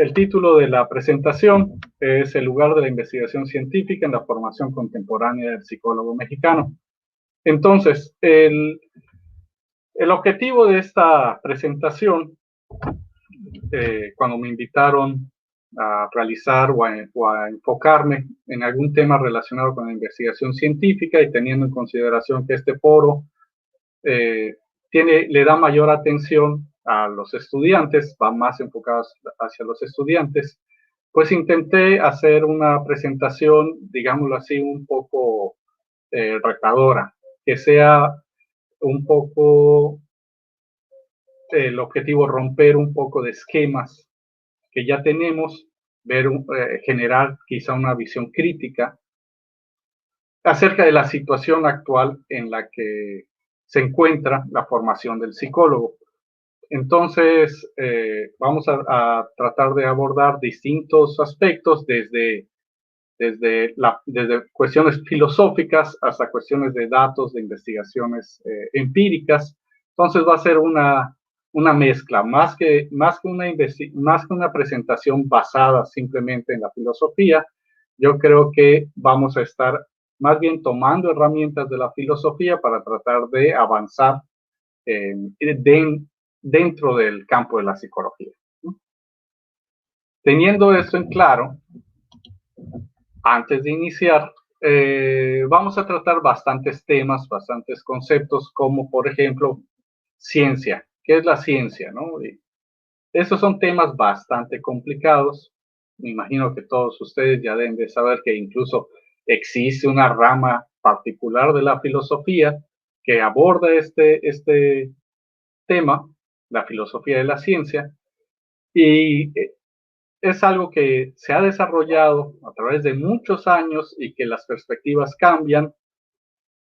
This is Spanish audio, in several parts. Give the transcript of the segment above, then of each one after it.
El título de la presentación es El lugar de la investigación científica en la formación contemporánea del psicólogo mexicano. Entonces, el objetivo de esta presentación, cuando me invitaron a realizar o a enfocarme en algún tema relacionado con la investigación científica y teniendo en consideración que este foro le da mayor atención a los estudiantes, va más enfocado hacia los estudiantes, pues intenté hacer una presentación, digámoslo así, un poco retadora, que sea un poco el objetivo romper un poco de esquemas que ya tenemos, generar quizá una visión crítica acerca de la situación actual en la que se encuentra la formación del psicólogo. Entonces, vamos a tratar de abordar distintos aspectos desde cuestiones filosóficas hasta cuestiones de datos, de investigaciones empíricas. Entonces va a ser una mezcla, más que una presentación basada simplemente en la filosofía. Yo creo que vamos a estar más bien tomando herramientas de la filosofía para tratar de avanzar dentro del campo de la psicología. Teniendo esto en claro, antes de iniciar, vamos a tratar bastantes temas, bastantes conceptos, como por ejemplo, ciencia. ¿Qué es la ciencia? ¿No? Esos son temas bastante complicados. Me imagino que todos ustedes ya deben de saber que incluso existe una rama particular de la filosofía que aborda este tema, la filosofía de la ciencia, y es algo que se ha desarrollado a través de muchos años y que las perspectivas cambian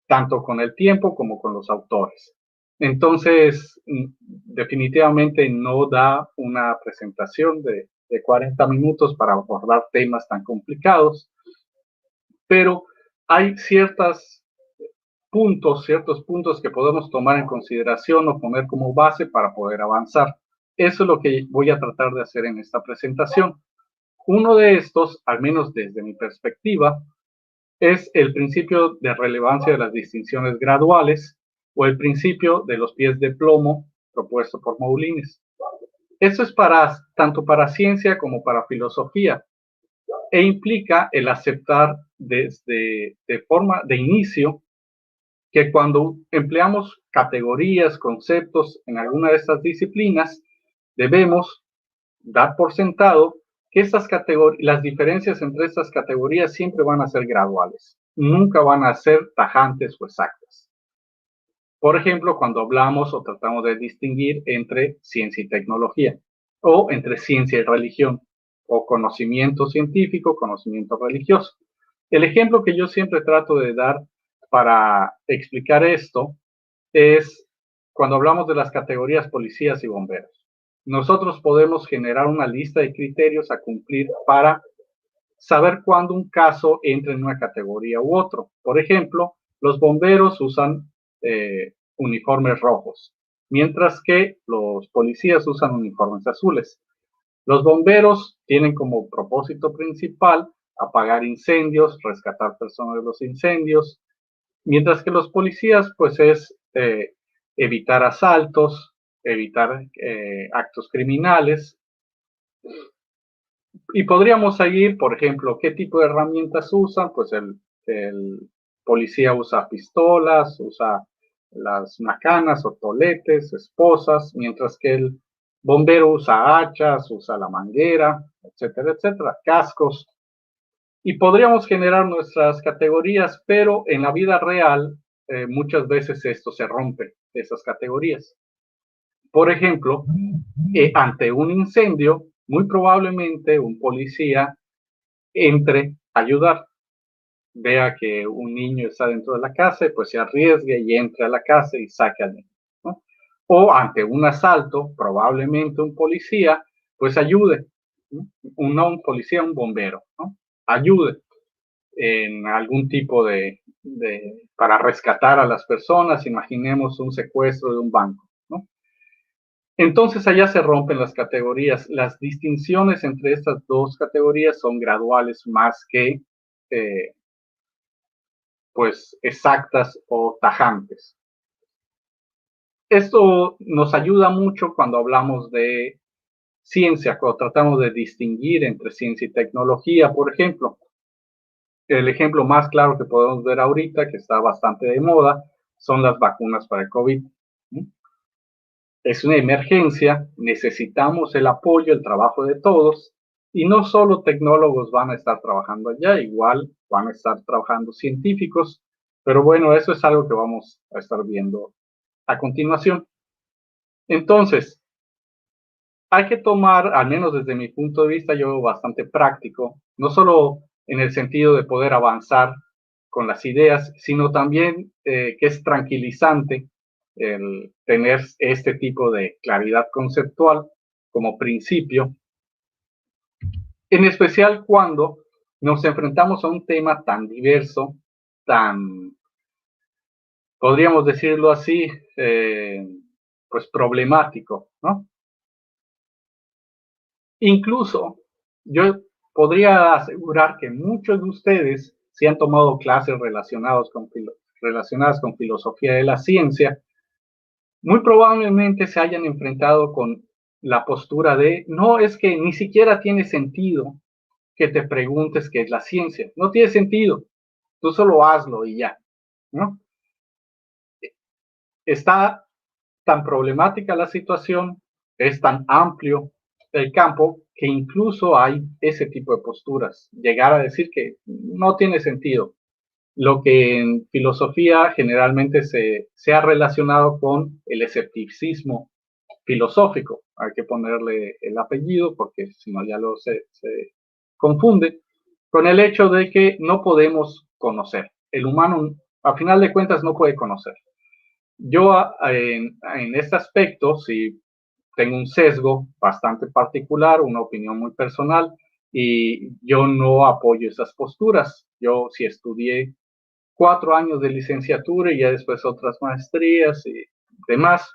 tanto con el tiempo como con los autores. Entonces, definitivamente no da una presentación de 40 minutos para abordar temas tan complicados, pero hay ciertos puntos que podemos tomar en consideración o poner como base para poder avanzar. Eso es lo que voy a tratar de hacer en esta presentación. Uno de estos, al menos desde mi perspectiva, es el principio de relevancia de las distinciones graduales o el principio de los pies de plomo propuesto por Moulines. Eso es tanto para ciencia como para filosofía e implica el aceptar de forma de inicio que cuando empleamos categorías, conceptos en alguna de estas disciplinas, debemos dar por sentado que las diferencias entre estas categorías siempre van a ser graduales, nunca van a ser tajantes o exactas. Por ejemplo, cuando hablamos o tratamos de distinguir entre ciencia y tecnología, o entre ciencia y religión, o conocimiento científico, conocimiento religioso. El ejemplo que yo siempre trato de dar para explicar esto es cuando hablamos de las categorías policías y bomberos. Nosotros podemos generar una lista de criterios a cumplir para saber cuándo un caso entra en una categoría u otro. Por ejemplo, los bomberos usan uniformes rojos, mientras que los policías usan uniformes azules. Los bomberos tienen como propósito principal apagar incendios, rescatar personas de los incendios, mientras que los policías, pues es evitar asaltos, evitar actos criminales. Y podríamos seguir, por ejemplo, qué tipo de herramientas usan. Pues el policía usa pistolas, usa las macanas o toletes, esposas, mientras que el bombero usa hachas, usa la manguera, etcétera, etcétera, cascos. Y podríamos generar nuestras categorías, pero en la vida real muchas veces esto se rompe, esas categorías. Por ejemplo, ante un incendio, muy probablemente un policía entre a ayudar. Vea que un niño está dentro de la casa, pues se arriesgue y entre a la casa y saque al niño, ¿no? O ante un asalto, probablemente un policía, pues ayude, ¿no? No un policía, un bombero, ¿no? Ayude en algún tipo para rescatar a las personas. Imaginemos un secuestro de un banco, ¿no? Entonces allá se rompen las categorías. Las distinciones entre estas dos categorías son graduales más que pues exactas o tajantes. Esto nos ayuda mucho cuando hablamos de ciencia, cuando tratamos de distinguir entre ciencia y tecnología, por ejemplo. El ejemplo más claro que podemos ver ahorita, que está bastante de moda, son las vacunas para el COVID. Es una emergencia, necesitamos el apoyo, el trabajo de todos, y no solo tecnólogos van a estar trabajando allá, igual van a estar trabajando científicos, pero bueno, eso es algo que vamos a estar viendo a continuación. Entonces, hay que tomar, al menos desde mi punto de vista, yo bastante práctico, no solo en el sentido de poder avanzar con las ideas, sino también que es tranquilizante el tener este tipo de claridad conceptual como principio, en especial cuando nos enfrentamos a un tema tan diverso, tan, podríamos decirlo así, pues problemático, ¿no? Incluso yo podría asegurar que muchos de ustedes, si han tomado clases relacionadas con filosofía de la ciencia, muy probablemente se hayan enfrentado con la postura de, no, es que ni siquiera tiene sentido que te preguntes qué es la ciencia. No tiene sentido. Tú solo hazlo y ya, ¿no? Está tan problemática la situación, es tan amplio el campo, que incluso hay ese tipo de posturas. Llegar a decir que no tiene sentido. Lo que en filosofía generalmente se ha relacionado con el escepticismo filosófico. Hay que ponerle el apellido porque si no ya se confunde con el hecho de que no podemos conocer. El humano, a final de cuentas, no puede conocer. Yo en este aspecto sí tengo un sesgo bastante particular, una opinión muy personal, y yo no apoyo esas posturas. Yo sí estudié 4 años de licenciatura y ya después otras maestrías y demás.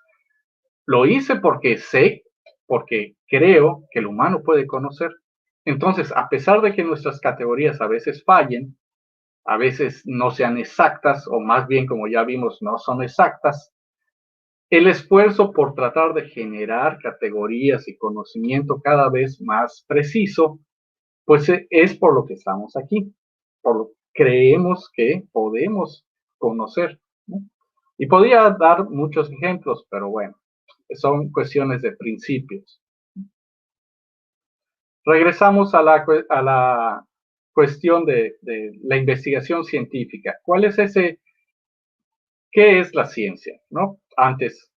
Lo hice porque sé, porque creo que el humano puede conocer. Entonces, a pesar de que nuestras categorías a veces fallen, a veces no sean exactas, o más bien, como ya vimos, no son exactas, el esfuerzo por tratar de generar categorías y conocimiento cada vez más preciso, pues es por lo que estamos aquí, por lo que creemos que podemos conocer, ¿no? Y podría dar muchos ejemplos, pero bueno, son cuestiones de principios. Regresamos a la cuestión de la investigación científica. ¿Cuál es ese? ¿Qué es la ciencia? ¿No? Antes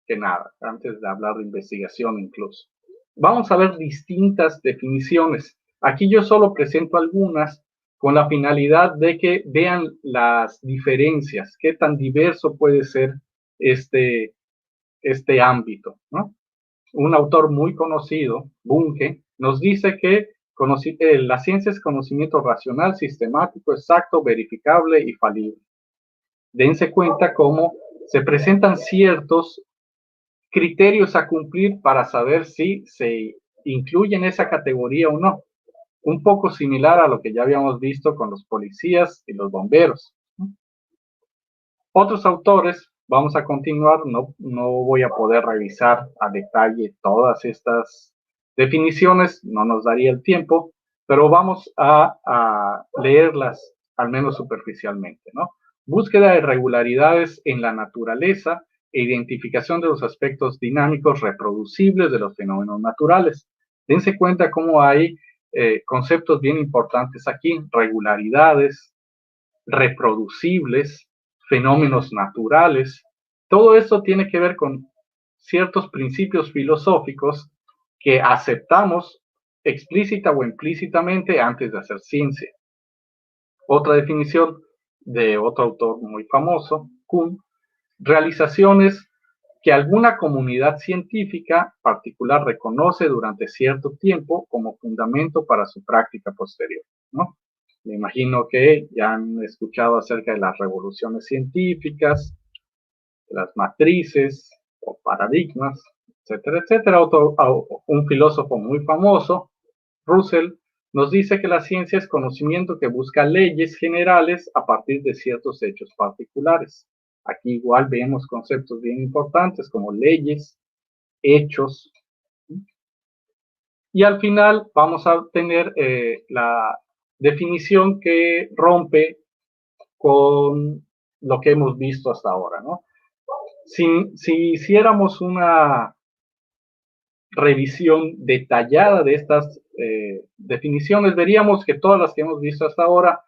que nada, antes de hablar de investigación incluso. Vamos a ver distintas definiciones. Aquí yo solo presento algunas con la finalidad de que vean las diferencias, qué tan diverso puede ser este ámbito, ¿no? Un autor muy conocido, Bunge, nos dice que la ciencia es conocimiento racional, sistemático, exacto, verificable y falible. Dense cuenta cómo se presentan ciertos criterios a cumplir para saber si se incluye en esa categoría o no. Un poco similar a lo que ya habíamos visto con los policías y los bomberos. Otros autores, vamos a continuar, no voy a poder revisar a detalle todas estas definiciones, no nos daría el tiempo, pero vamos a leerlas al menos superficialmente, ¿no? Búsqueda de regularidades en la naturaleza e identificación de los aspectos dinámicos reproducibles de los fenómenos naturales. Dense cuenta cómo hay conceptos bien importantes aquí, regularidades, reproducibles, fenómenos naturales. Todo esto tiene que ver con ciertos principios filosóficos que aceptamos explícita o implícitamente antes de hacer ciencia. Otra definición de otro autor muy famoso, Kuhn, realizaciones que alguna comunidad científica particular reconoce durante cierto tiempo como fundamento para su práctica posterior, ¿no? Me imagino que ya han escuchado acerca de las revoluciones científicas, las matrices o paradigmas. etcétera, etcétera. Un filósofo muy famoso, Russell, nos dice que la ciencia es conocimiento que busca leyes generales a partir de ciertos hechos particulares. Aquí igual vemos conceptos bien importantes como leyes, hechos, y al final vamos a tener la definición que rompe con lo que hemos visto hasta ahora, ¿no? Si hiciéramos una revisión detallada de estas definiciones, veríamos que todas las que hemos visto hasta ahora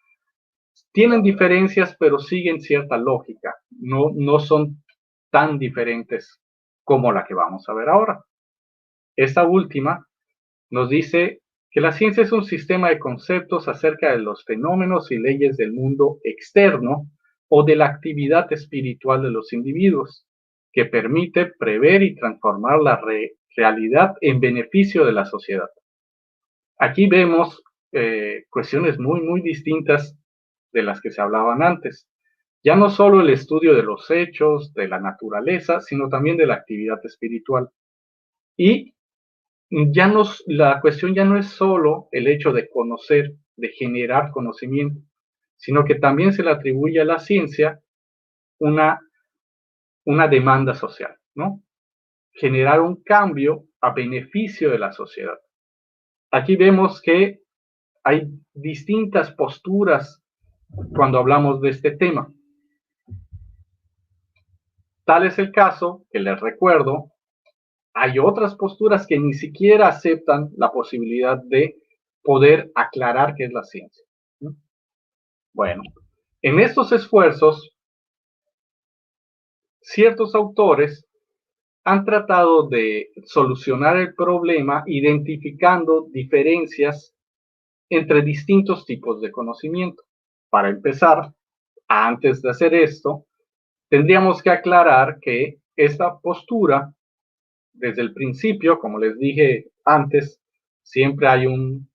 tienen diferencias, pero siguen cierta lógica. No son tan diferentes como la que vamos a ver ahora. Esta última nos dice que la ciencia es un sistema de conceptos acerca de los fenómenos y leyes del mundo externo o de la actividad espiritual de los individuos, que permite prever y transformar la realidad en beneficio de la sociedad. Aquí vemos cuestiones muy distintas de las que se hablaban antes. Ya no solo el estudio de los hechos, de la naturaleza, sino también de la actividad espiritual. Y la cuestión ya no es solo el hecho de conocer, de generar conocimiento, sino que también se le atribuye a la ciencia una, una demanda social, ¿no? Generar un cambio a beneficio de la sociedad. Aquí vemos que hay distintas posturas cuando hablamos de este tema. Tal es el caso, que les recuerdo, hay otras posturas que ni siquiera aceptan la posibilidad de poder aclarar qué es la ciencia. Bueno, en estos esfuerzos, ciertos autores han tratado de solucionar el problema identificando diferencias entre distintos tipos de conocimiento. Para empezar, antes de hacer esto, tendríamos que aclarar que esta postura, desde el principio, como les dije antes, siempre hay un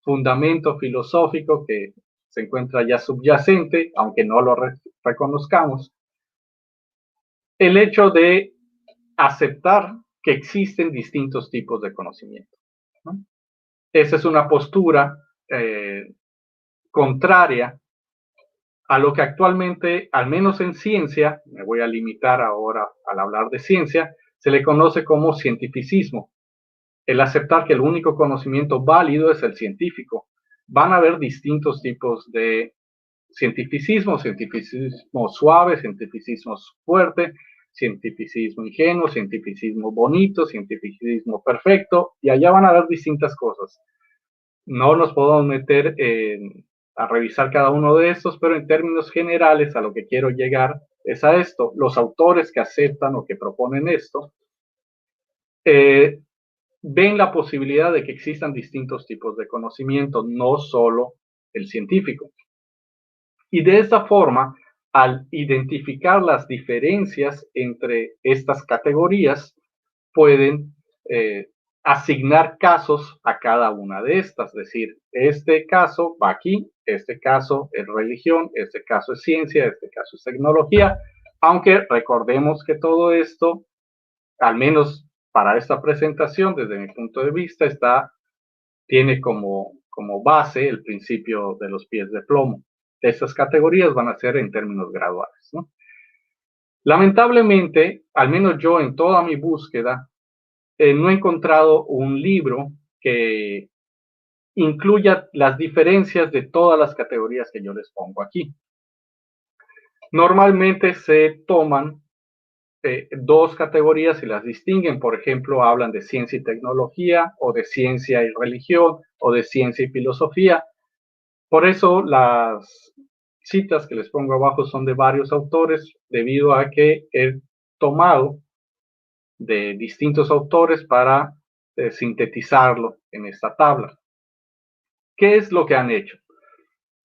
fundamento filosófico que se encuentra ya subyacente, aunque no lo reconozcamos. El hecho de aceptar que existen distintos tipos de conocimiento, ¿no? Esa es una postura contraria a lo que actualmente, al menos en ciencia, me voy a limitar ahora al hablar de ciencia, se le conoce como cientificismo. El aceptar que el único conocimiento válido es el científico. Van a haber distintos tipos de cientificismo, cientificismo suave, cientificismo fuerte, cientificismo ingenuo, cientificismo bonito, cientificismo perfecto, y allá van a haber distintas cosas. No nos podemos meter a revisar cada uno de estos, pero en términos generales a lo que quiero llegar es a esto. Los autores que aceptan o que proponen esto ven la posibilidad de que existan distintos tipos de conocimiento, no solo el científico. Y de esta forma, al identificar las diferencias entre estas categorías, pueden asignar casos a cada una de estas. Es decir, este caso va aquí, este caso es religión, este caso es ciencia, este caso es tecnología, aunque recordemos que todo esto, al menos para esta presentación, desde mi punto de vista, tiene como base el principio de los pies de plomo. Estas categorías van a ser en términos graduales, ¿no? Lamentablemente, al menos yo en toda mi búsqueda, no he encontrado un libro que incluya las diferencias de todas las categorías que yo les pongo aquí. Normalmente se toman dos categorías y las distinguen. Por ejemplo, hablan de ciencia y tecnología, o de ciencia y religión, o de ciencia y filosofía. Por eso las citas que les pongo abajo son de varios autores, debido a que he tomado de distintos autores para sintetizarlo en esta tabla. ¿Qué es lo que han hecho?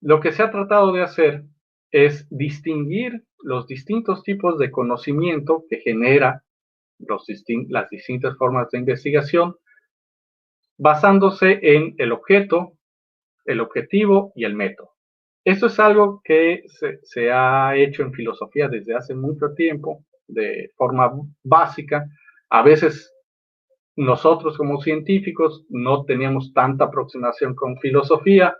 Lo que se ha tratado de hacer es distinguir los distintos tipos de conocimiento que genera las distintas formas de investigación, basándose en el objeto, el objetivo y el método. Esto es algo que se ha hecho en filosofía desde hace mucho tiempo, de forma básica. A veces nosotros como científicos no teníamos tanta aproximación con filosofía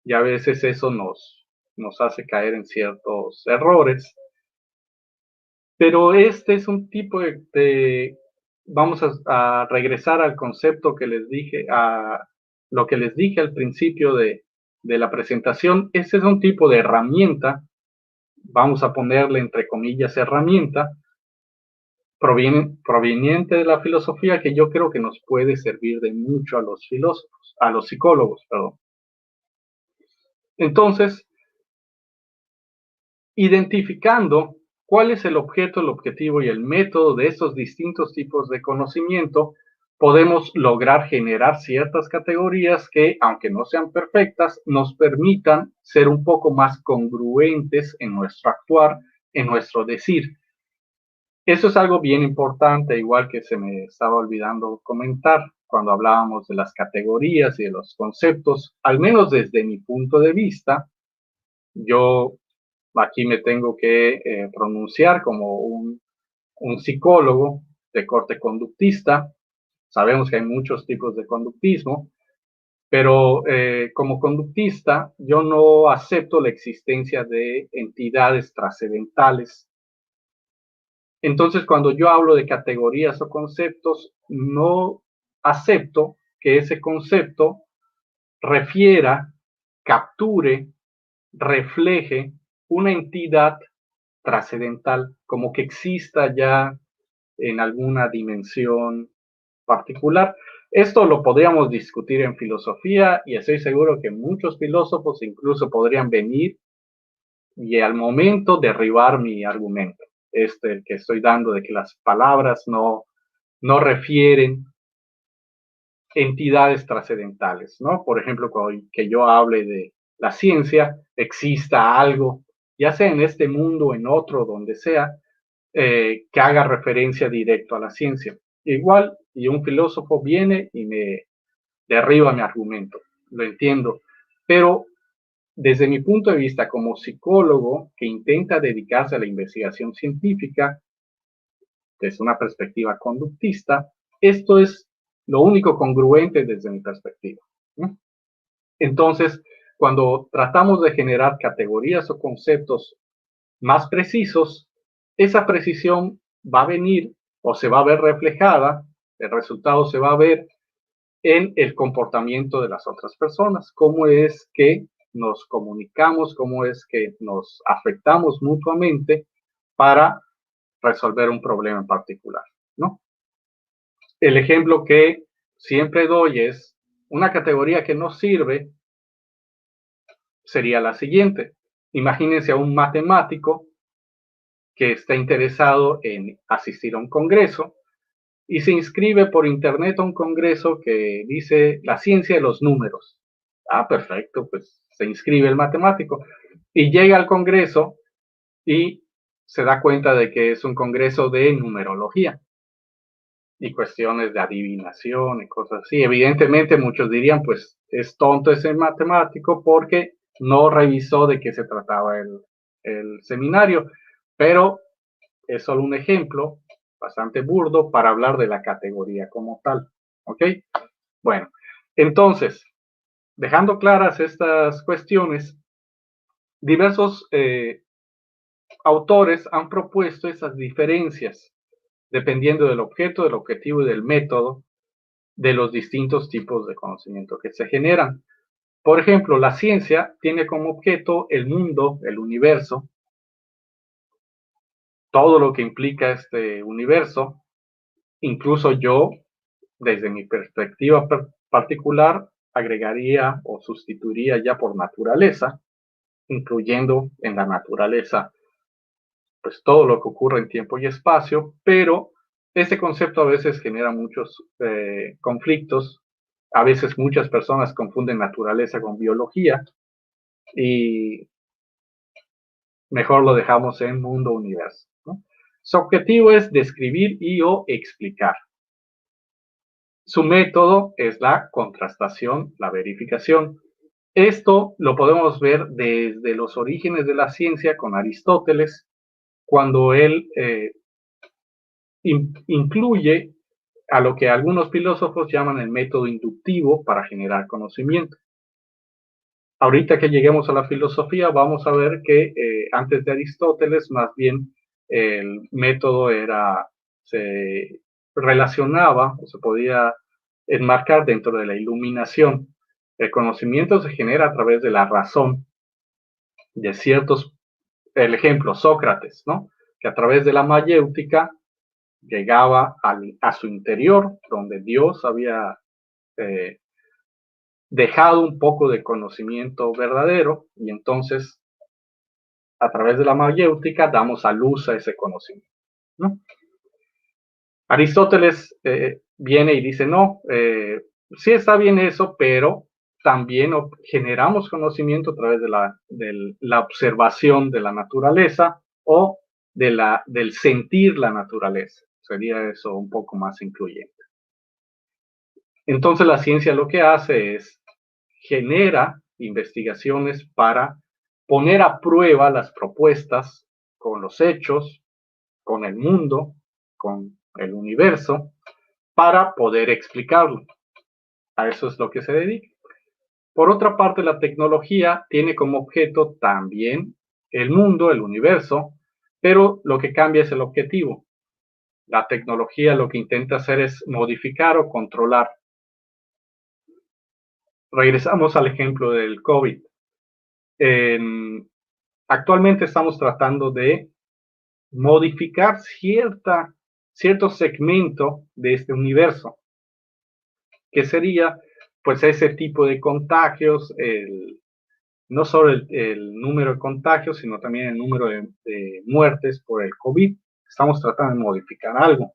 y a veces eso nos hace caer en ciertos errores. Pero este es un tipo vamos a regresar al concepto que les dije, a lo que les dije al principio de la presentación. Este es un tipo de herramienta, vamos a ponerle entre comillas herramienta, proveniente de la filosofía que yo creo que nos puede servir de mucho a los filósofos, a los psicólogos, perdón. Entonces, identificando cuál es el objeto, el objetivo y el método de esos distintos tipos de conocimiento, podemos lograr generar ciertas categorías que, aunque no sean perfectas, nos permitan ser un poco más congruentes en nuestro actuar, en nuestro decir. Eso es algo bien importante, igual que se me estaba olvidando comentar cuando hablábamos de las categorías y de los conceptos, al menos desde mi punto de vista. Yo aquí me tengo que pronunciar como un psicólogo de corte conductista. Sabemos que hay muchos tipos de conductismo, pero como conductista yo no acepto la existencia de entidades trascendentales. Entonces, cuando yo hablo de categorías o conceptos, no acepto que ese concepto refiera, capture, refleje una entidad trascendental, como que exista ya en alguna dimensión particular. Esto lo podríamos discutir en filosofía y estoy seguro que muchos filósofos incluso podrían venir y al momento derribar mi argumento, que estoy dando de que las palabras no refieren entidades trascendentales, ¿no? Por ejemplo, que yo hable de la ciencia, exista algo, ya sea en este mundo o en otro, donde sea, que haga referencia directo a la ciencia. Igual, y un filósofo viene y me derriba mi argumento, lo entiendo, pero desde mi punto de vista como psicólogo que intenta dedicarse a la investigación científica, desde una perspectiva conductista, esto es lo único congruente desde mi perspectiva, ¿no? Entonces, cuando tratamos de generar categorías o conceptos más precisos, esa precisión va a venir o se va a ver reflejada, el resultado se va a ver en el comportamiento de las otras personas, cómo es que nos comunicamos, cómo es que nos afectamos mutuamente para resolver un problema en particular, ¿no? El ejemplo que siempre doy es una categoría que no sirve sería la siguiente. Imagínense a un matemático que está interesado en asistir a un congreso y se inscribe por internet a un congreso que dice la ciencia de los números. Ah, perfecto, pues se inscribe el matemático y llega al congreso y se da cuenta de que es un congreso de numerología y cuestiones de adivinación y cosas así. Evidentemente muchos dirían, pues es tonto ese matemático porque no revisó de qué se trataba el seminario, pero es solo un ejemplo bastante burdo para hablar de la categoría como tal. ¿Ok? Bueno, entonces, dejando claras estas cuestiones, diversos autores han propuesto esas diferencias dependiendo del objeto, del objetivo y del método de los distintos tipos de conocimiento que se generan. Por ejemplo, la ciencia tiene como objeto el mundo, el universo, todo lo que implica este universo. Incluso yo, desde mi perspectiva particular, agregaría o sustituiría ya por naturaleza, incluyendo en la naturaleza pues todo lo que ocurre en tiempo y espacio, pero este concepto a veces genera muchos conflictos. A veces muchas personas confunden naturaleza con biología y mejor lo dejamos en mundo universo, ¿no? Su objetivo es describir y o explicar. Su método es la contrastación, la verificación. Esto lo podemos ver desde los orígenes de la ciencia con Aristóteles, cuando él incluye a lo que algunos filósofos llaman el método inductivo para generar conocimiento. Ahorita que lleguemos a la filosofía, vamos a ver que antes de Aristóteles, más bien el método se relacionaba o se podía enmarcar dentro de la iluminación. El conocimiento se genera a través de la razón de ciertos, el ejemplo, Sócrates, ¿no? Que a través de la mayéutica llegaba a su interior, donde Dios había eh, dejado un poco de conocimiento verdadero, y entonces a través de la mayéutica damos a luz a ese conocimiento, ¿no? Aristóteles viene y dice, no, sí está bien eso, pero también generamos conocimiento a través de la observación de la naturaleza o del sentir la naturaleza. Sería eso un poco más incluyente. Entonces la ciencia lo que hace es genera investigaciones para poner a prueba las propuestas con los hechos, con el mundo, con el universo, para poder explicarlo. A eso es lo que se dedica. Por otra parte, la tecnología tiene como objeto también el mundo, el universo, pero lo que cambia es el objetivo. La tecnología lo que intenta hacer es modificar o controlar. Regresamos al ejemplo del COVID. Actualmente estamos tratando de modificar cierto segmento de este universo, que sería pues ese tipo de contagios, no solo el número de contagios, sino también el número de muertes por el COVID. Estamos tratando de modificar algo.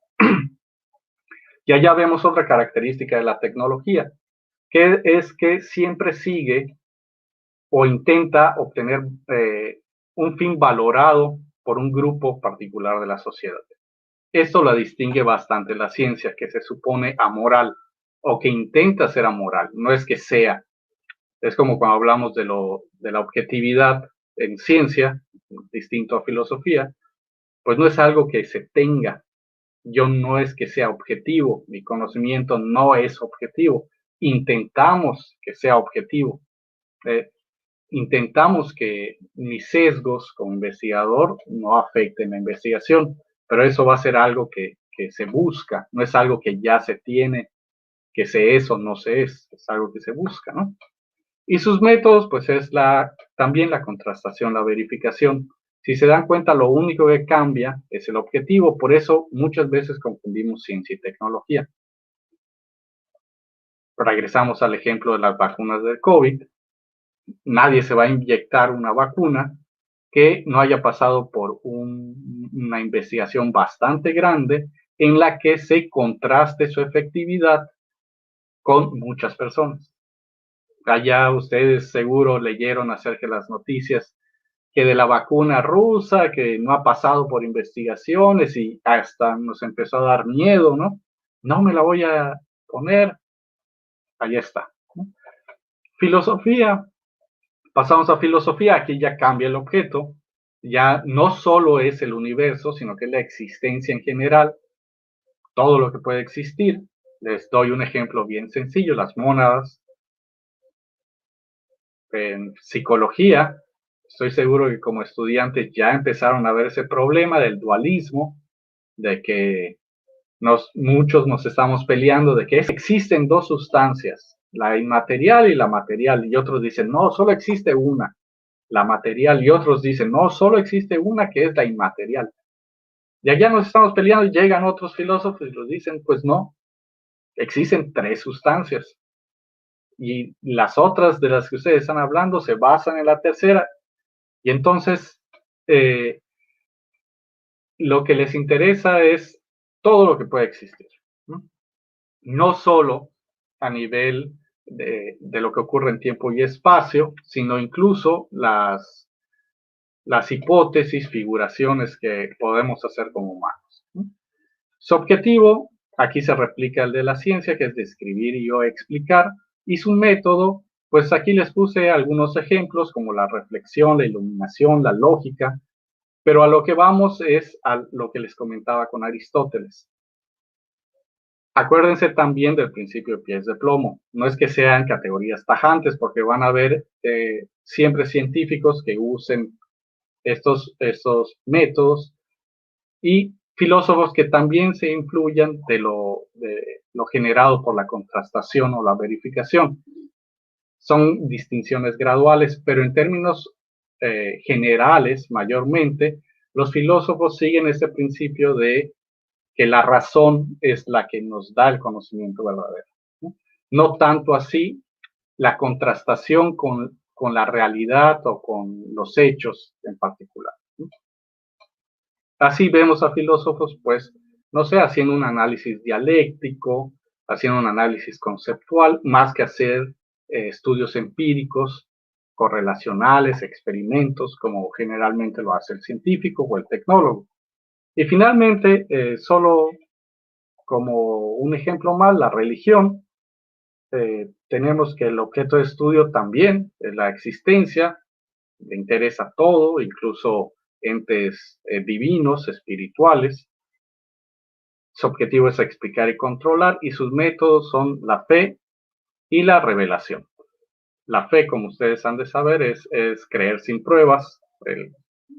Y allá vemos otra característica de la tecnología, que es que siempre sigue o intenta obtener un fin valorado por un grupo particular de la sociedad. Esto la distingue bastante la ciencia, que se supone amoral o que intenta ser amoral, no es que sea. Es como cuando hablamos de la objetividad en ciencia, distinto a filosofía, pues no es algo que se tenga. Yo no es que sea objetivo, mi conocimiento no es objetivo. Intentamos que sea objetivo. Eh, Intentamos que mis sesgos como investigador no afecten la investigación, pero eso va a ser algo que se busca, no es algo que ya se tiene, que se es o no se es algo que se busca, ¿no? Y sus métodos, pues es también la contrastación, la verificación. Si se dan cuenta, lo único que cambia es el objetivo, por eso muchas veces confundimos ciencia y tecnología. Regresamos al ejemplo de las vacunas del COVID. Nadie se va a inyectar una vacuna que no haya pasado por una investigación bastante grande en la que se contraste su efectividad con muchas personas. Allá ustedes seguro leyeron acerca de las noticias que de la vacuna rusa, que no ha pasado por investigaciones y hasta nos empezó a dar miedo, ¿no? No me la voy a poner. Allá está. Filosofía. Pasamos a filosofía, aquí ya cambia el objeto, ya no solo es el universo, sino que es la existencia en general, todo lo que puede existir. Les doy un ejemplo bien sencillo, las mónadas. En psicología, estoy seguro que como estudiantes ya empezaron a ver ese problema del dualismo, de que muchos nos estamos peleando de que existen dos sustancias, la inmaterial y la material, y otros dicen, no, solo existe una, la material, y otros dicen, no, solo existe una que es la inmaterial. Y allá nos estamos peleando y llegan otros filósofos y nos dicen, pues no, existen tres sustancias. Y las otras de las que ustedes están hablando se basan en la tercera. Y entonces, lo que les interesa es todo lo que puede existir. No solo a nivel de lo que ocurre en tiempo y espacio, sino incluso las hipótesis, figuraciones que podemos hacer como humanos. Su objetivo, aquí se replica el de la ciencia, que es describir y o explicar, y su método, pues aquí les puse algunos ejemplos como la reflexión, la iluminación, la lógica, pero a lo que vamos es a lo que les comentaba con Aristóteles. Acuérdense también del principio de pies de plomo. No es que sean categorías tajantes, porque van a haber siempre científicos que usen estos métodos y filósofos que también se influyan de lo generado por la contrastación o la verificación. Son distinciones graduales, pero en términos generales, mayormente, los filósofos siguen ese principio de que la razón es la que nos da el conocimiento verdadero. No tanto así la contrastación con la realidad o con los hechos en particular. Así vemos a filósofos, pues, no sé, haciendo un análisis dialéctico, haciendo un análisis conceptual, más que hacer estudios empíricos, correlacionales, experimentos, como generalmente lo hace el científico o el tecnólogo. Y finalmente, solo como un ejemplo más, la religión, tenemos que el objeto de estudio también es la existencia, le interesa todo, incluso entes divinos, espirituales. Su objetivo es explicar y controlar, y sus métodos son la fe y la revelación. La fe, como ustedes han de saber, es creer sin pruebas.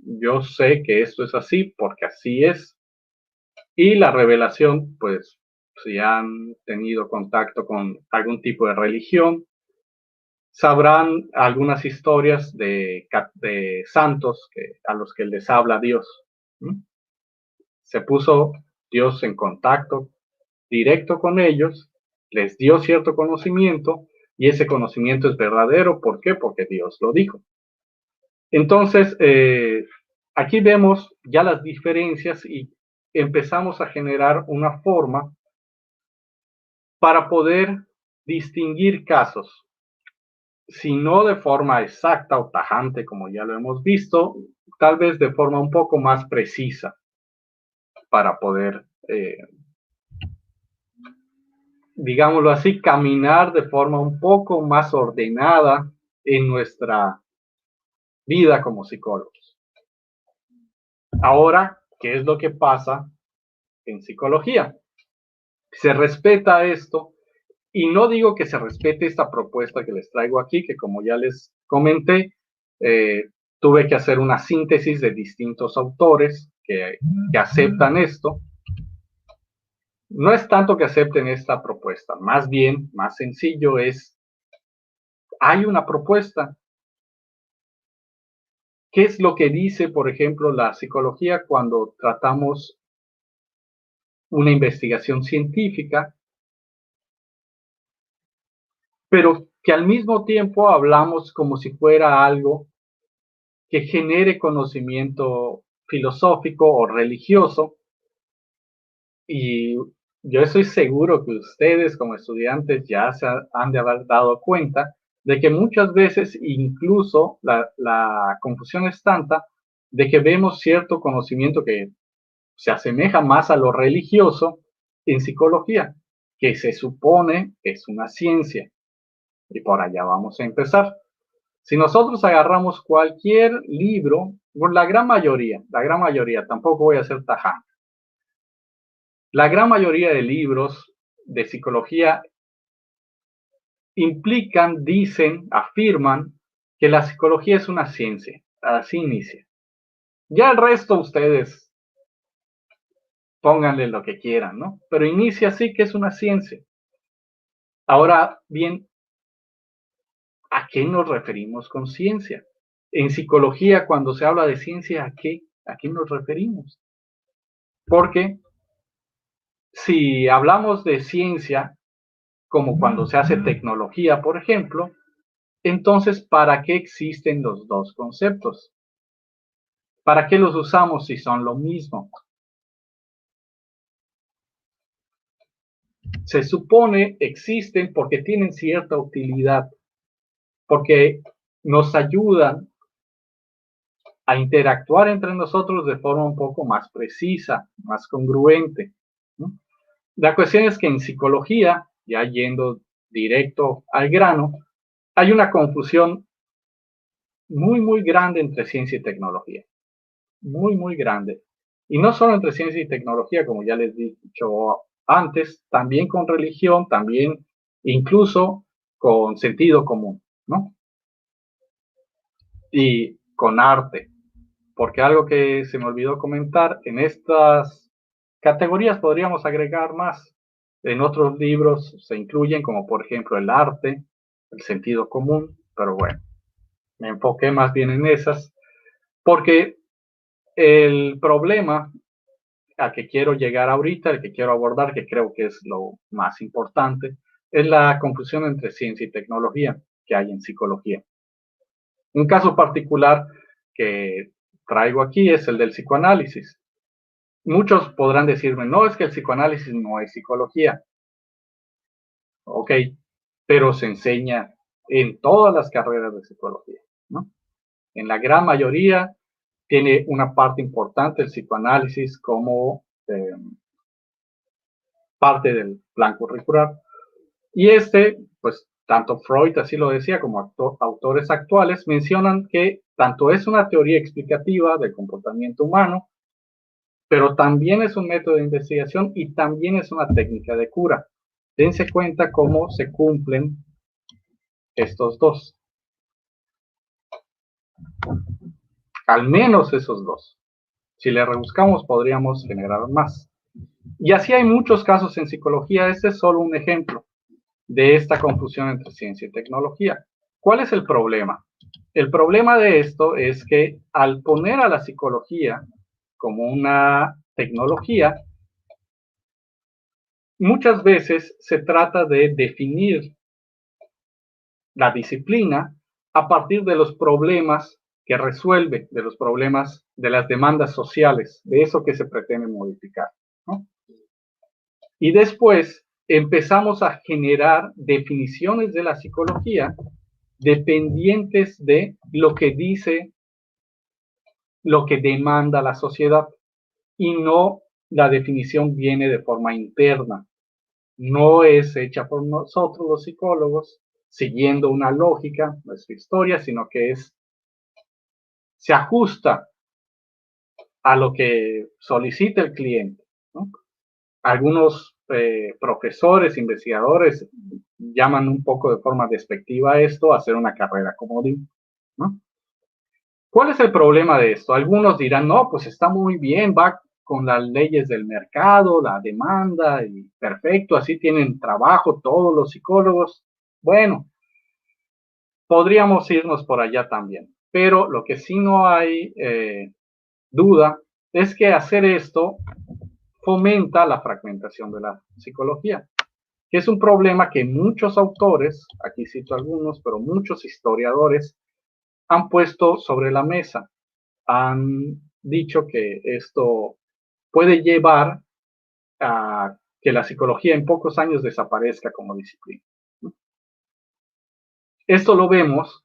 Yo sé que esto es así porque así es. Y la revelación, pues, si han tenido contacto con algún tipo de religión, sabrán algunas historias de santos a los que les habla Dios. Se puso Dios en contacto directo con ellos, les dio cierto conocimiento y ese conocimiento es verdadero. ¿Por qué? Porque Dios lo dijo. Entonces, aquí vemos ya las diferencias y empezamos a generar una forma para poder distinguir casos, si no de forma exacta o tajante, como ya lo hemos visto, tal vez de forma un poco más precisa para poder, digámoslo así, caminar de forma un poco más ordenada en nuestra vida como psicólogos. Ahora, ¿qué es lo que pasa en psicología? Se respeta esto, y no digo que se respete esta propuesta que les traigo aquí, que como ya les comenté, tuve que hacer una síntesis de distintos autores que aceptan esto. No es tanto que acepten esta propuesta, más bien, más sencillo es, hay una propuesta. ¿Qué es lo que dice, por ejemplo, la psicología cuando tratamos una investigación científica, pero que al mismo tiempo hablamos como si fuera algo que genere conocimiento filosófico o religioso? Y yo estoy seguro que ustedes como estudiantes ya se han de haber dado cuenta de que muchas veces incluso la confusión es tanta de que vemos cierto conocimiento que se asemeja más a lo religioso en psicología, que se supone que es una ciencia. Y por allá vamos a empezar. Si nosotros agarramos cualquier libro, por la gran mayoría, tampoco voy a ser tajante, la gran mayoría de libros de psicología implican, dicen, afirman que la psicología es una ciencia. Así inicia. Ya el resto ustedes pónganle lo que quieran, ¿no? Pero inicia así, que es una ciencia. Ahora bien, ¿a qué nos referimos con ciencia? En psicología, cuando se habla de ciencia, ¿a qué nos referimos? Porque si hablamos de ciencia, como cuando se hace tecnología, por ejemplo, entonces, ¿para qué existen los dos conceptos? ¿Para qué los usamos si son lo mismo? Se supone existen porque tienen cierta utilidad, porque nos ayudan a interactuar entre nosotros de forma un poco más precisa, más congruente. La cuestión es que en psicología, ya yendo directo al grano, hay una confusión muy, muy grande entre ciencia y tecnología. Muy, muy grande. Y no solo entre ciencia y tecnología, como ya les he dicho antes, también con religión, también incluso con sentido común, ¿no? Y con arte, porque algo que se me olvidó comentar, en estas categorías podríamos agregar más. En otros libros se incluyen, como por ejemplo el arte, el sentido común, pero bueno, me enfoqué más bien en esas, porque el problema al que quiero llegar ahorita, el que quiero abordar, que creo que es lo más importante, es la confusión entre ciencia y tecnología que hay en psicología. Un caso particular que traigo aquí es el del psicoanálisis. Muchos podrán decirme, no, es que el psicoanálisis no es psicología. Ok, pero se enseña en todas las carreras de psicología, ¿no? En la gran mayoría tiene una parte importante el psicoanálisis como parte del plan curricular. Y pues tanto Freud así lo decía como autores actuales mencionan que tanto es una teoría explicativa del comportamiento humano, pero también es un método de investigación y también es una técnica de cura. Dense cuenta cómo se cumplen estos dos, al menos esos dos. Si le rebuscamos podríamos generar más. Y así hay muchos casos en psicología, este es solo un ejemplo de esta confusión entre ciencia y tecnología. ¿Cuál es el problema? El problema de esto es que al poner a la psicología como una tecnología, muchas veces se trata de definir la disciplina a partir de los problemas que resuelve, de los problemas de las demandas sociales, de eso que se pretende modificar, ¿no? Y después empezamos a generar definiciones de la psicología dependientes de lo que dice, lo que demanda la sociedad, y no la definición viene de forma interna, no es hecha por nosotros los psicólogos siguiendo una lógica, nuestra historia, sino que se ajusta a lo que solicita el cliente, ¿no? Algunos profesores, investigadores llaman un poco de forma despectiva a esto, hacer una carrera comodín, ¿no? ¿Cuál es el problema de esto? Algunos dirán, no, pues está muy bien, va con las leyes del mercado, la demanda, y perfecto, así tienen trabajo todos los psicólogos. Bueno, podríamos irnos por allá también, pero lo que sí no hay duda es que hacer esto fomenta la fragmentación de la psicología, que es un problema que muchos autores, aquí cito algunos, pero muchos historiadores han puesto sobre la mesa, han dicho que esto puede llevar a que la psicología en pocos años desaparezca como disciplina. Esto lo vemos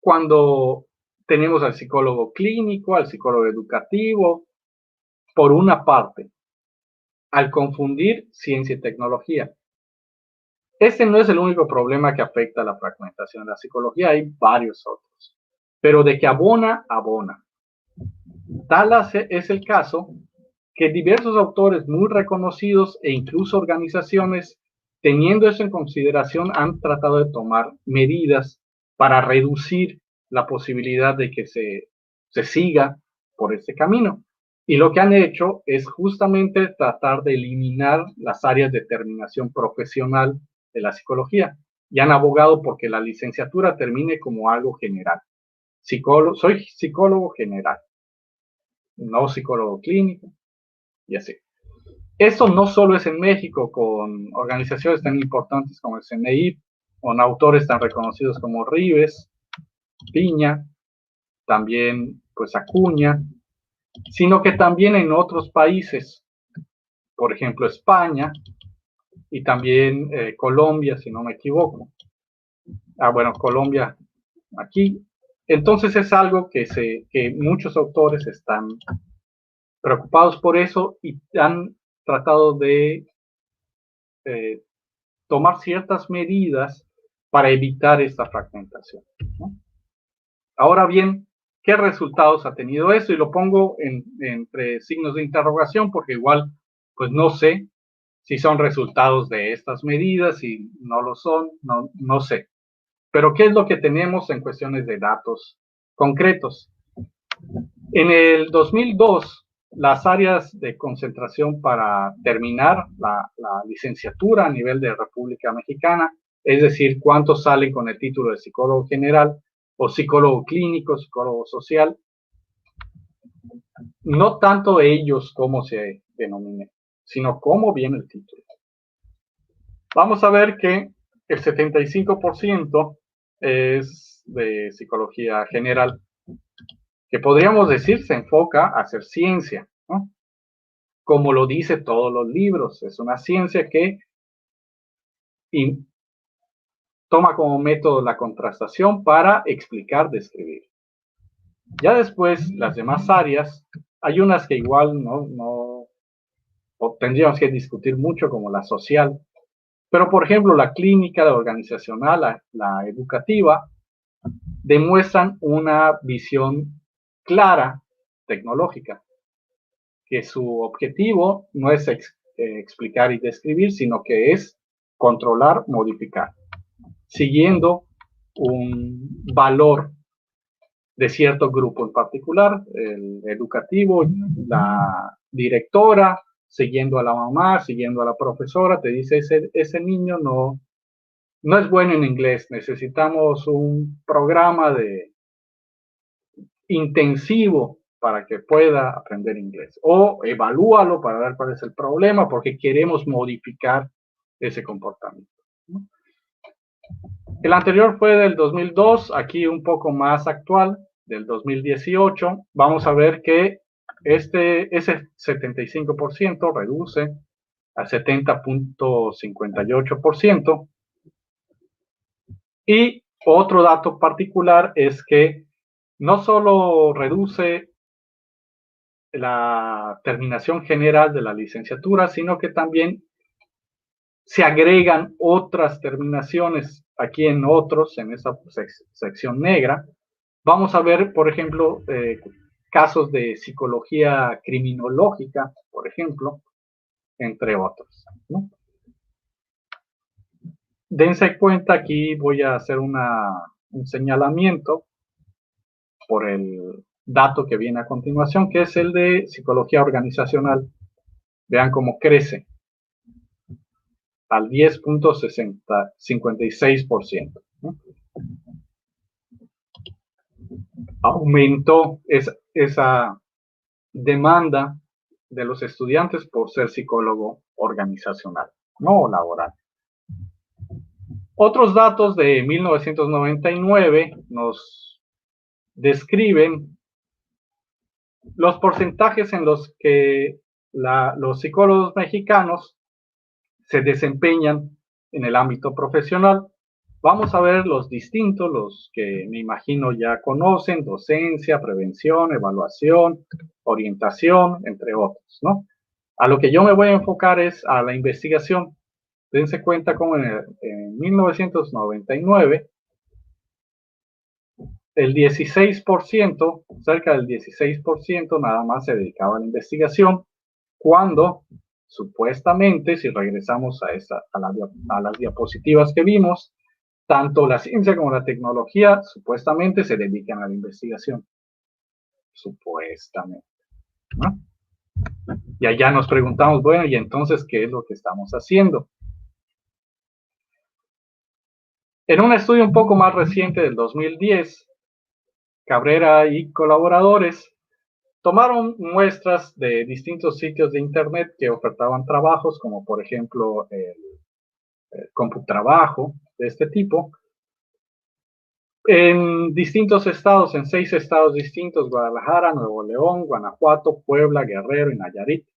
cuando tenemos al psicólogo clínico, al psicólogo educativo, por una parte, al confundir ciencia y tecnología. Este no es el único problema que afecta a la fragmentación de la psicología, hay varios otros, pero de que abona, abona. Tal es el caso que diversos autores muy reconocidos e incluso organizaciones, teniendo eso en consideración, han tratado de tomar medidas para reducir la posibilidad de que se siga por este camino. Y lo que han hecho es justamente tratar de eliminar las áreas de terminación profesional de la psicología y han abogado porque la licenciatura termine como algo general. Soy psicólogo general, no psicólogo clínico y así. Eso no solo es en México, con organizaciones tan importantes como el CNI, con autores tan reconocidos como Rives, Piña, también pues Acuña, sino que también en otros países, por ejemplo España y también Colombia, si no me equivoco. Bueno, Colombia aquí. Entonces es algo que muchos autores están preocupados por eso y han tratado de eh, tomar ciertas medidas para evitar esta fragmentación, ¿no? Ahora bien, ¿qué resultados ha tenido eso? Y lo pongo entre signos de interrogación porque igual, pues no sé, si son resultados de estas medidas, si no lo son, no sé. Pero ¿qué es lo que tenemos en cuestiones de datos concretos? En el 2002, las áreas de concentración para terminar la licenciatura a nivel de República Mexicana, es decir, cuántos salen con el título de psicólogo general o psicólogo clínico, psicólogo social, no tanto ellos cómo se denominen, sino cómo viene el título. Vamos a ver que el 75% es de psicología general, que podríamos decir se enfoca a hacer ciencia, ¿no? Como lo dice todos los libros, es una ciencia que toma como método la contrastación para explicar, describir. Ya después, las demás áreas, hay unas que igual no tendríamos que discutir mucho, como la social, pero por ejemplo, la clínica, la organizacional, la educativa, demuestran una visión clara tecnológica, que su objetivo no es explicar y describir, sino que es controlar, modificar, siguiendo un valor de cierto grupo en particular, el educativo, la directora, siguiendo a la mamá, siguiendo a la profesora, te dice, ese niño no es bueno en inglés, necesitamos un programa de intensivo para que pueda aprender inglés. O evalúalo para ver cuál es el problema, porque queremos modificar ese comportamiento, ¿no? El anterior fue del 2002, aquí un poco más actual, del 2018. Vamos a ver que ese 75% reduce a 70.58%. Y otro dato particular es que no solo reduce la terminación general de la licenciatura, sino que también se agregan otras terminaciones aquí en otros, en esa sección negra. Vamos a ver, por ejemplo, casos de psicología criminológica, por ejemplo, entre otros, ¿no? Dense cuenta, aquí voy a hacer un señalamiento por el dato que viene a continuación, que es el de psicología organizacional. Vean cómo crece al 10.56%, ¿no? Aumentó esa demanda de los estudiantes por ser psicólogo organizacional, no laboral. Otros datos de 1999 nos describen los porcentajes en los que los psicólogos mexicanos se desempeñan en el ámbito profesional. Vamos a ver los distintos, los que me imagino ya conocen: docencia, prevención, evaluación, orientación, entre otros, ¿no? A lo que yo me voy a enfocar es a la investigación. Dense cuenta como en 1999, el 16%, cerca del 16% nada más se dedicaba a la investigación, cuando supuestamente, si regresamos a las diapositivas que vimos, tanto la ciencia como la tecnología supuestamente se dedican a la investigación. Supuestamente, ¿no? Y allá nos preguntamos, bueno, ¿y entonces qué es lo que estamos haciendo? En un estudio un poco más reciente del 2010, Cabrera y colaboradores tomaron muestras de distintos sitios de internet que ofertaban trabajos, como por ejemplo el CompuTrabajo de este tipo, en distintos estados, en 6 estados distintos: Guadalajara, Nuevo León, Guanajuato, Puebla, Guerrero y Nayarit.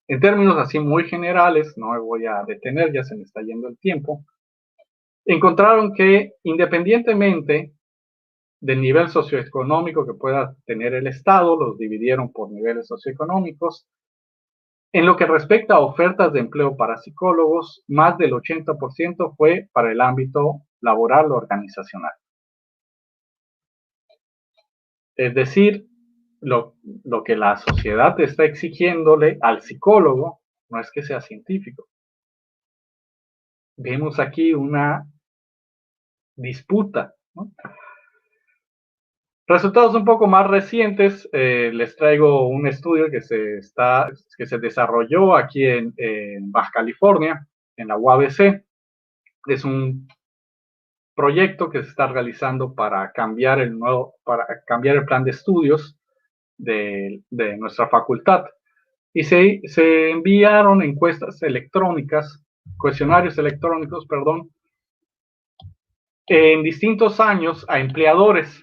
En términos así muy generales, no me voy a detener, ya se me está yendo el tiempo, encontraron que independientemente del nivel socioeconómico que pueda tener el estado, los dividieron por niveles socioeconómicos. En lo que respecta a ofertas de empleo para psicólogos, más del 80% fue para el ámbito laboral o organizacional. Es decir, lo que la sociedad está exigiéndole al psicólogo no es que sea científico. Vemos aquí una disputa, ¿no? Resultados un poco más recientes, les traigo un estudio que se desarrolló aquí en Baja California, en la UABC. Es un proyecto que se está realizando para cambiar el plan de estudios de nuestra facultad. Y se enviaron encuestas electrónicas, cuestionarios electrónicos, perdón, en distintos años a empleadores.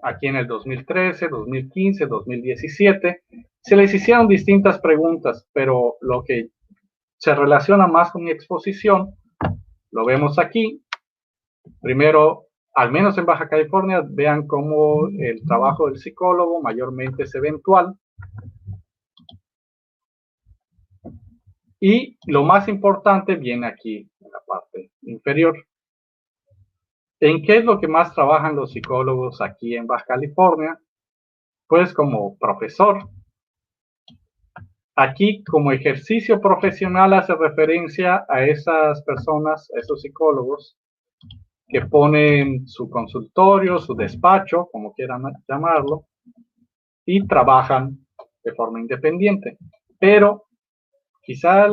Aquí en el 2013, 2015, 2017, se les hicieron distintas preguntas, pero lo que se relaciona más con mi exposición, lo vemos aquí. Primero, al menos en Baja California, vean cómo el trabajo del psicólogo mayormente es eventual. Y lo más importante viene aquí, en la parte inferior. ¿En qué es lo que más trabajan los psicólogos aquí en Baja California? Pues como profesor. Aquí, como ejercicio profesional, hace referencia a esas personas, a esos psicólogos, que ponen su consultorio, su despacho, como quieran llamarlo, y trabajan de forma independiente. Pero quizá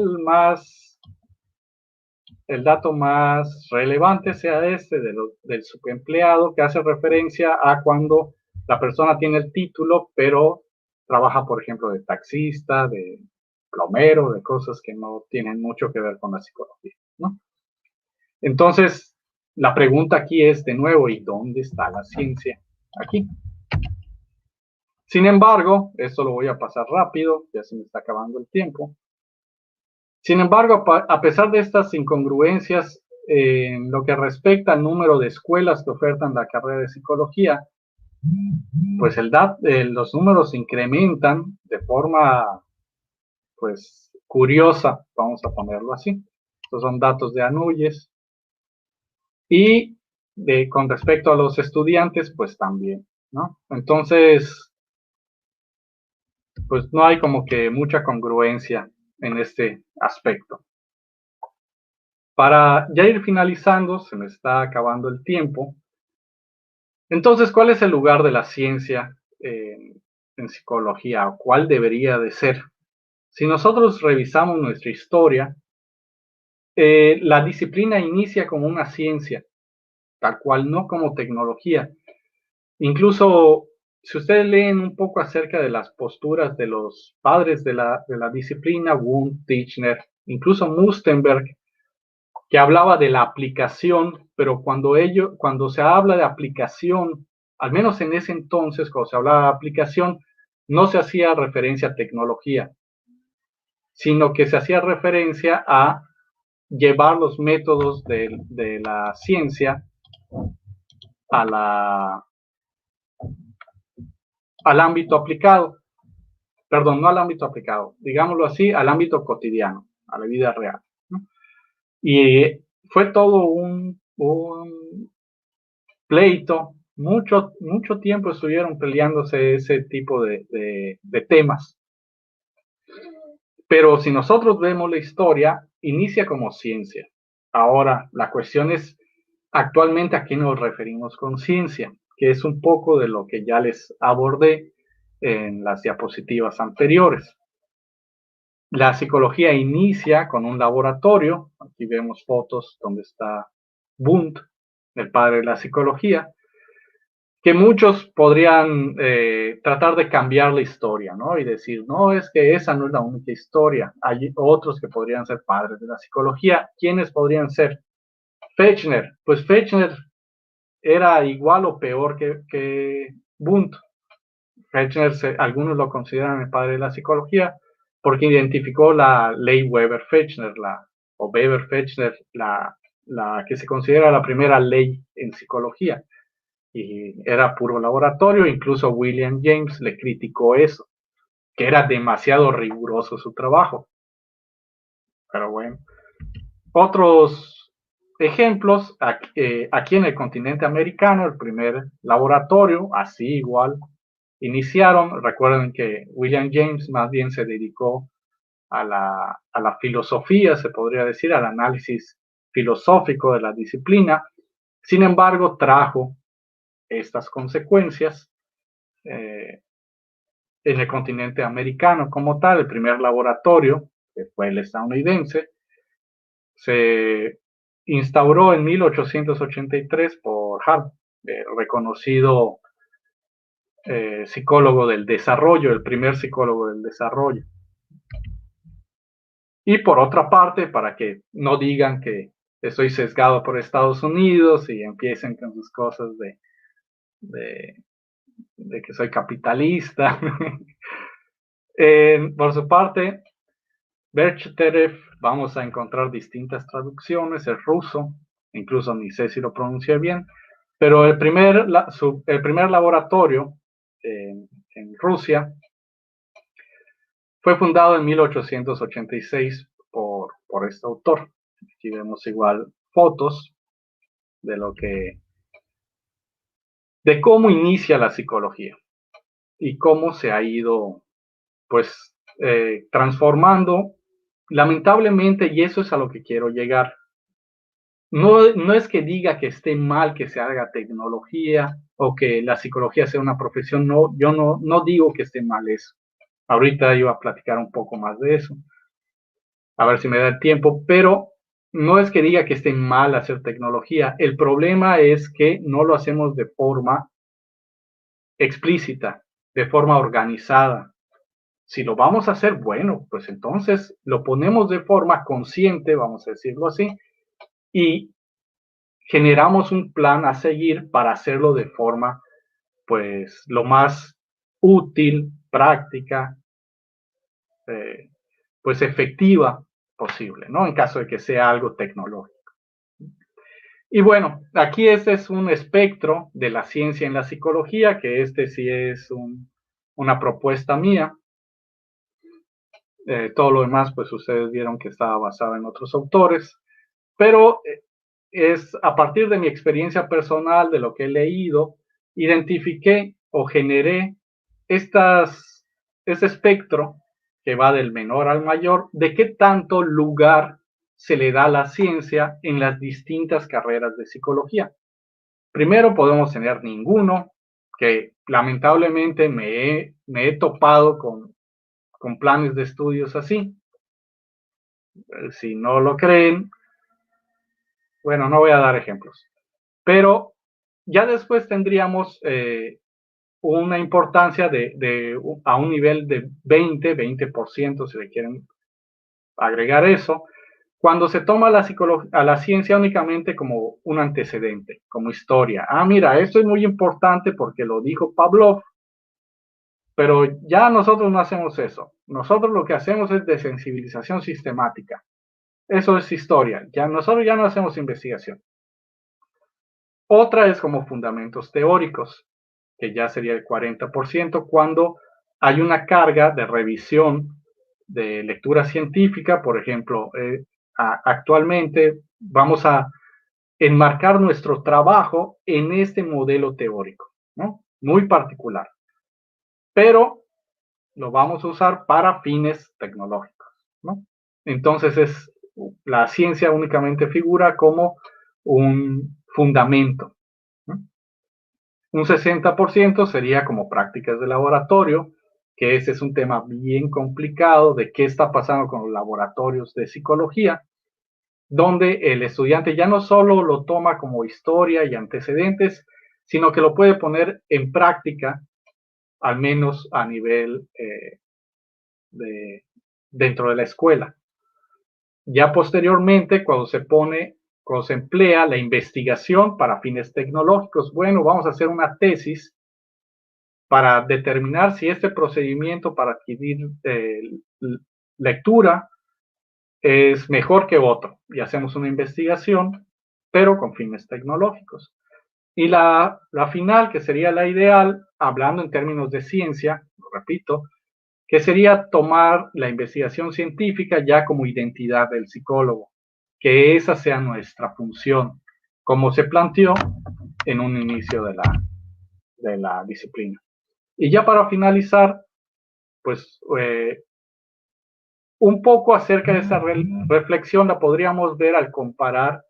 el dato más relevante sea este del subempleado, que hace referencia a cuando la persona tiene el título, pero trabaja, por ejemplo, de taxista, de plomero, de cosas que no tienen mucho que ver con la psicología, ¿no? Entonces, la pregunta aquí es de nuevo, ¿y dónde está la ciencia? Aquí. Sin embargo, esto lo voy a pasar rápido, ya se me está acabando el tiempo. Sin embargo, a pesar de estas incongruencias en lo que respecta al número de escuelas que ofertan la carrera de psicología, pues los números incrementan de forma, pues, curiosa, vamos a ponerlo así. Estos son datos de Anuyes. Y con respecto a los estudiantes, pues también, ¿no? Entonces, pues no hay como que mucha congruencia en este aspecto. Para ya ir finalizando, se me está acabando el tiempo. Entonces, ¿cuál es el lugar de la ciencia en psicología? ¿O cuál debería de ser? Si nosotros revisamos nuestra historia, la disciplina inicia como una ciencia, tal cual, no como tecnología. Incluso, si ustedes leen un poco acerca de las posturas de los padres de la disciplina, Wundt, Titchener, incluso Mustenberg, que hablaba de la aplicación, pero cuando se habla de aplicación, al menos en ese entonces, cuando se hablaba de aplicación, no se hacía referencia a tecnología, sino que se hacía referencia a llevar los métodos de la ciencia al ámbito aplicado. Perdón, no al ámbito aplicado, digámoslo así, al ámbito cotidiano, a la vida real, ¿no? Y fue todo un pleito, mucho tiempo estuvieron peleándose ese tipo de temas. Pero si nosotros vemos la historia, inicia como ciencia. Ahora, la cuestión es actualmente a qué nos referimos con ciencia, que es un poco de lo que ya les abordé en las diapositivas anteriores. La psicología inicia con un laboratorio, aquí vemos fotos donde está Wundt, el padre de la psicología, que muchos podrían tratar de cambiar la historia, ¿no? Y decir, no, es que esa no es la única historia. Hay otros que podrían ser padres de la psicología. ¿Quiénes podrían ser? Fechner. Pues Fechner era igual o peor que Wundt. Fechner, algunos lo consideran el padre de la psicología porque identificó la ley Weber-Fechner, o Weber-Fechner, la que se considera la primera ley en psicología. Y era puro laboratorio, incluso William James le criticó eso, que era demasiado riguroso su trabajo. Pero bueno, otros ejemplos, aquí en el continente americano, el primer laboratorio, así igual, iniciaron, recuerden que William James más bien se dedicó a la filosofía, se podría decir, al análisis filosófico de la disciplina. Sin embargo, trajo estas consecuencias en el continente americano como tal. El primer laboratorio, que fue el estadounidense, se instauró en 1883 por Hart, reconocido psicólogo del desarrollo, el primer psicólogo del desarrollo. Y por otra parte, para que no digan que estoy sesgado por Estados Unidos y empiecen con sus cosas de que soy capitalista. Por su parte, Berchterev, vamos a encontrar distintas traducciones, el ruso, incluso ni sé si lo pronuncié bien, pero el primer laboratorio en Rusia fue fundado en 1886 por este autor. Aquí vemos igual fotos de cómo inicia la psicología y cómo se ha ido, pues, transformando, lamentablemente, y eso es a lo que quiero llegar. No es que diga que esté mal que se haga tecnología o que la psicología sea una profesión, no, yo no digo que esté mal eso. Ahorita iba a platicar un poco más de eso, a ver si me da el tiempo, pero no es que diga que esté mal hacer tecnología. El problema es que no lo hacemos de forma explícita, de forma organizada. Si lo vamos a hacer, bueno, pues entonces lo ponemos de forma consciente, vamos a decirlo así, y generamos un plan a seguir para hacerlo de forma, pues, lo más útil, práctica, pues, efectiva posible, ¿no? En caso de que sea algo tecnológico. Y bueno, aquí este es un espectro de la ciencia en la psicología, que este sí es una propuesta mía. Todo lo demás, pues ustedes vieron que estaba basado en otros autores, pero es a partir de mi experiencia personal, de lo que he leído, identifiqué o generé este espectro que va del menor al mayor, de qué tanto lugar se le da a la ciencia en las distintas carreras de psicología. Primero podemos tener ninguno, que lamentablemente me he topado con planes de estudios así. Si no lo creen, bueno, no voy a dar ejemplos, pero ya después tendríamos una importancia a un nivel de 20% si le quieren agregar eso, cuando se toma a la ciencia únicamente como un antecedente, como historia. Ah, mira, esto es muy importante porque lo dijo Pavlov, pero ya nosotros no hacemos eso. Nosotros lo que hacemos es desensibilización sistemática. Eso es historia. Nosotros ya no hacemos investigación. Otra es como fundamentos teóricos, que ya sería el 40%, cuando hay una carga de revisión de lectura científica. Por ejemplo, actualmente vamos a enmarcar nuestro trabajo en este modelo teórico, ¿no? Muy particular, pero lo vamos a usar para fines tecnológicos, ¿no? Entonces la ciencia únicamente figura como un fundamento, ¿no? Un 60% sería como prácticas de laboratorio, que ese es un tema bien complicado de qué está pasando con los laboratorios de psicología, donde el estudiante ya no solo lo toma como historia y antecedentes, sino que lo puede poner en práctica, al menos a nivel dentro de la escuela. Ya posteriormente, cuando se emplea la investigación para fines tecnológicos, bueno, vamos a hacer una tesis para determinar si este procedimiento para adquirir lectura es mejor que otro, y hacemos una investigación, pero con fines tecnológicos. Y la final, que sería la ideal, hablando en términos de ciencia, lo repito, que sería tomar la investigación científica ya como identidad del psicólogo, que esa sea nuestra función, como se planteó en un inicio de la disciplina. Y ya para finalizar, pues un poco acerca de esa reflexión la podríamos ver al comparar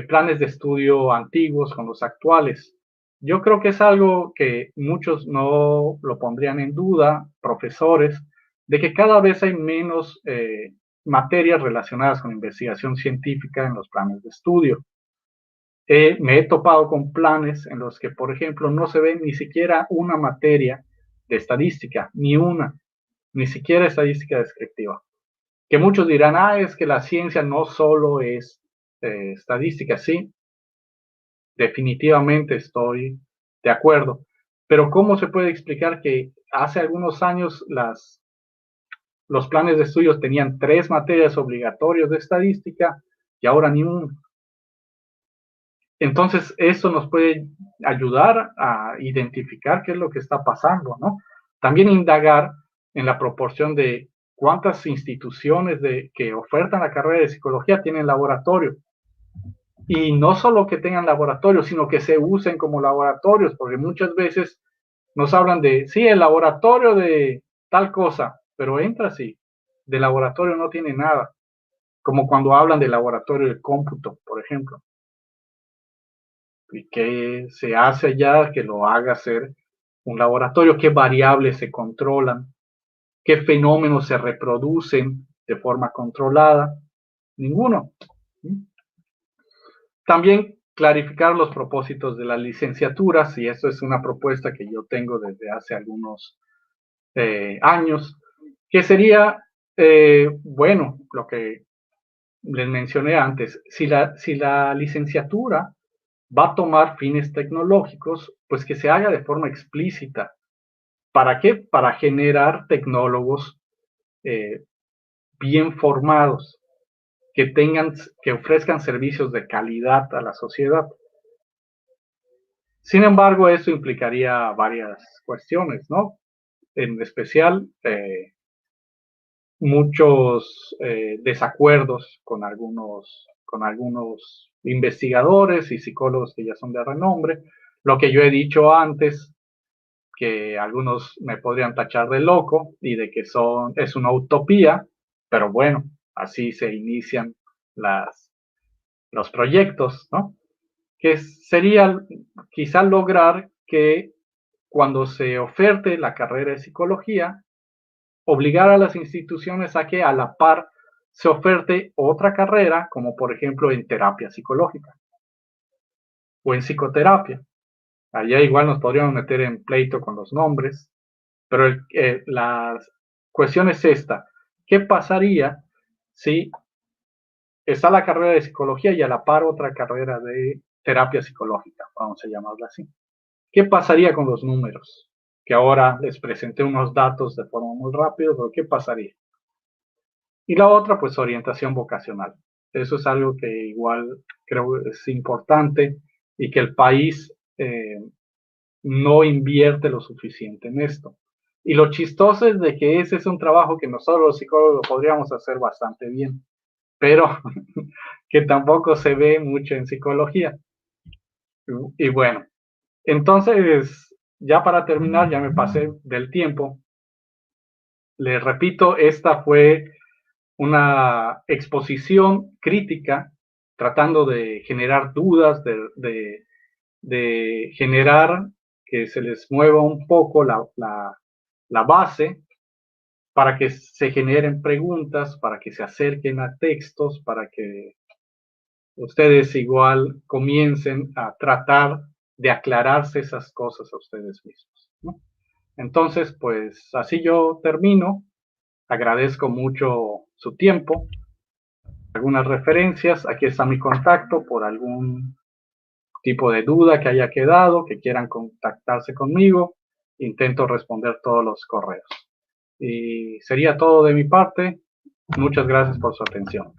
planes de estudio antiguos con los actuales. Yo creo que es algo que muchos no lo pondrían en duda, profesores, de que cada vez hay menos materias relacionadas con investigación científica en los planes de estudio. Me he topado con planes en los que, por ejemplo, no se ve ni siquiera una materia de estadística, ni siquiera estadística descriptiva. Que muchos dirán, es que la ciencia no solo es estadística, sí, definitivamente estoy de acuerdo, pero ¿cómo se puede explicar que hace algunos años los planes de estudios tenían 3 materias obligatorias de estadística y ahora ni una? Entonces, eso nos puede ayudar a identificar qué es lo que está pasando, ¿no? También indagar en la proporción de cuántas instituciones que ofertan la carrera de psicología tienen laboratorio. Y no solo que tengan laboratorios, sino que se usen como laboratorios, porque muchas veces nos hablan de, sí, el laboratorio de tal cosa, pero entra así, de laboratorio no tiene nada, como cuando hablan de laboratorio de cómputo, por ejemplo. ¿Y qué se hace allá que lo haga ser un laboratorio? ¿Qué variables se controlan? ¿Qué fenómenos se reproducen de forma controlada? Ninguno. También clarificar los propósitos de las licenciaturas, y esto es una propuesta que yo tengo desde hace algunos años, que sería, bueno, lo que les mencioné antes, si la licenciatura va a tomar fines tecnológicos, pues que se haga de forma explícita. ¿Para qué? Para generar tecnólogos bien formados, que ofrezcan servicios de calidad a la sociedad. Sin embargo, eso implicaría varias cuestiones, ¿no? En especial, muchos desacuerdos con algunos investigadores y psicólogos que ya son de renombre. Lo que yo he dicho antes, que algunos me podrían tachar de loco y de que es una utopía, pero bueno, así se inician los proyectos, ¿no? Que sería quizá lograr que cuando se oferte la carrera de psicología, obligar a las instituciones a que a la par se oferte otra carrera, como por ejemplo en terapia psicológica o en psicoterapia. Allá igual nos podríamos meter en pleito con los nombres, pero la cuestión es esta. ¿Qué pasaría si está la carrera de psicología y a la par otra carrera de terapia psicológica, vamos a llamarla así? ¿Qué pasaría con los números? Que ahora les presenté unos datos de forma muy rápida, pero ¿qué pasaría? Y la otra, pues orientación vocacional. Eso es algo que igual creo es importante y que el país no invierte lo suficiente en esto. Y lo chistoso es de que ese es un trabajo que nosotros los psicólogos podríamos hacer bastante bien, pero que tampoco se ve mucho en psicología. Y bueno, entonces, ya para terminar, ya me pasé del tiempo. Les repito, esta fue una exposición crítica tratando de generar dudas, de generar que se les mueva un poco la base para que se generen preguntas, para que se acerquen a textos, para que ustedes igual comiencen a tratar de aclararse esas cosas a ustedes mismos, ¿no? Entonces, pues así yo termino. Agradezco mucho su tiempo. Algunas referencias, aquí está mi contacto por algún tipo de duda que haya quedado, que quieran contactarse conmigo. Intento responder todos los correos. Y sería todo de mi parte. Muchas gracias por su atención.